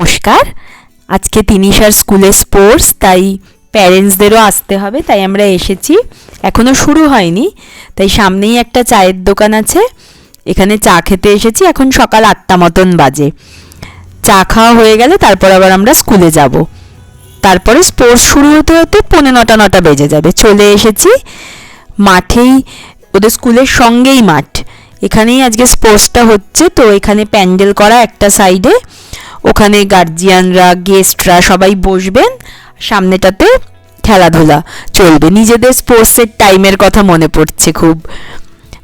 নমস্কার। আজকে তিনিশার স্কুলে স্পোর্টস, তাই প্যারেন্টসদেরও আসতে হবে, তাই আমরা এসেছি। এখনও শুরু হয়নি, তাই সামনেই একটা চায়ের দোকান আছে, এখানে চা খেতে এসেছি। এখন সকাল 8টা মতন বাজে। চা খাওয়া হয়ে গেলে তারপর আবার আমরা স্কুলে যাব। তারপরে স্পোর্টস শুরু হতে হতে 9:45 বেজে যাবে। চলে এসেছি মাঠেই, ওদের স্কুলের সঙ্গেই মাঠ, এখানেই আজকে স্পোর্টসটা হচ্ছে। তো এখানে প্যান্ডেল করা একটা সাইডে, ওখানে গার্জিয়ানরা, গেস্টরা সবাই বসবেন, সামনেটাতে খেলাধুলা চলবে। নিজেদের স্পোর্টসের টাইমের কথা মনে পড়ছে খুব।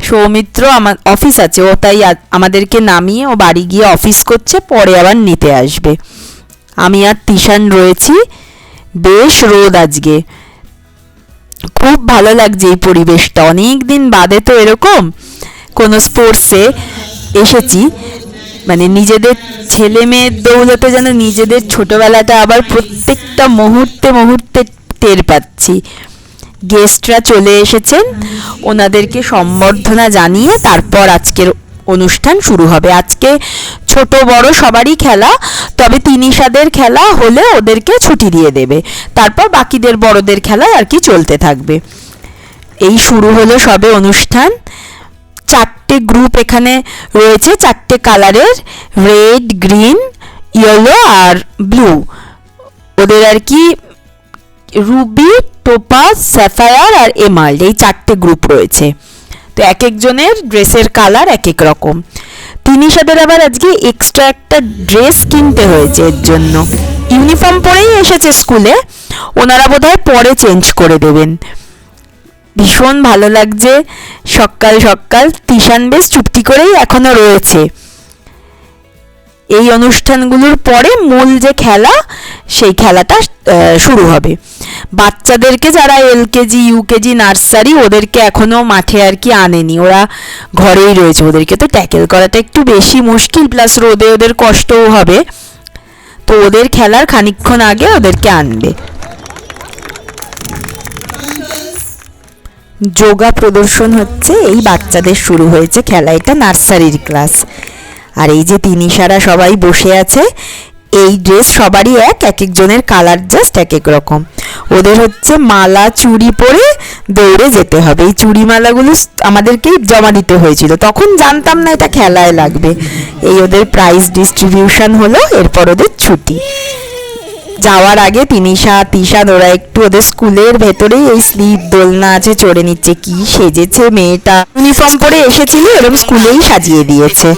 সৌমিত্র আমার অফিস আছে, ও তাই আমাদেরকে নামিয়ে ও বাড়ি গিয়ে অফিস করছে, পরে আবার নিতে আসবে। আমি আর তিশান রয়েছি। বেশ রোদ আজকে, খুব ভালো লাগছে এই পরিবেশটা। অনেক দিন বাদে তো এরকম কোনো স্পোর্টসে এসেছি, মানে নিজেদের ছেলে মেয়ের দৌলতে যেন নিজেদের ছোটবেলাটা আবার প্রত্যেকটা মুহূর্তে মুহূর্তে টের পাচ্ছি। গেস্টরা চলে এসেছেন, ওনাদেরকে সম্বর্ধনা জানিয়ে তারপর আজকের অনুষ্ঠান শুরু হবে। আজকে ছোট বড় সবারই খেলা, তবে তিনিশাদের খেলা হলে ওদেরকে ছুটি দিয়ে দেবে, তারপর বাকিদের বড়দের খেলা আর কি চলতে থাকবে। এই শুরু হলো সবে অনুষ্ঠান। 4টে গ্রুপ এখানে রয়েছে, 4টে কালারের, রেড, গ্রিন, ইয়েলো আর ব্লু। ওদের আর কি রুবি, টোপাজ, স্যাফায়ার আর এমাল্ড, এই 4টে গ্রুপ রয়েছে। তো এক একজনের ড্রেসের কালার এক এক রকম। তিনিশাদের আবার আজকে এক্সট্রা একটা ড্রেস কিনতে হয়েছে, এর জন্য ইউনিফর্ম পরেই এসেছে স্কুলে, ওনারা বোধহয় পরে চেঞ্জ করে দেবেন। ভীষণ ভালো লাগছে সকাল সকাল। তিশান বেশ চুপটি করেই এখনো রয়েছে। এই অনুষ্ঠানগুলোর পরে মূল যে খেলা, সেই খেলাটা শুরু হবে। বাচ্চাদেরকে যারা এলকেজি, ইউকেজি, নার্সারি, ওদেরকে এখনো মাঠে আর কি আনেনি, ওরা ঘরেই রয়েছে। ওদেরকে তো ট্যাকেল করাটা একটু বেশি মুশকিল, প্লাস রোদে ওদের কষ্টও হবে। তো ওদের খেলার খানিকক্ষণ আগে ওদেরকে আনবে। যোগা প্রদর্শন হচ্ছে, এই বাচ্চাদের শুরু হয়েছে খেলা, এটা নার্সারির ক্লাস। আর এই যে তিনিশারা সবাই বসে আছে, এই ড্রেস সবারই এক একজনের কালার জাস্ট এক এক রকম। ওদের হচ্ছে মালা চুড়ি পরে দৌড়ে যেতে হবে। এই চুড়ি মালাগুলো আমাদেরকেই জমা দিতে হয়েছিল, তখন জানতাম না এটা খেলায় লাগবে। এই ওদের প্রাইজ ডিস্ট্রিবিউশন হলো, এরপর ওদের ছুটি। যাওয়ার আগে তিশান ওরা একটু ওদের স্কুলের ভেতরেই এই স্লিপ দোলনা আছে, চড়ে নিচ্ছে। কি সেজেছে মেয়েটা, ইউনিফর্ম পরে এসেছিল, এরকম স্কুলেই সাজিয়ে দিয়েছে।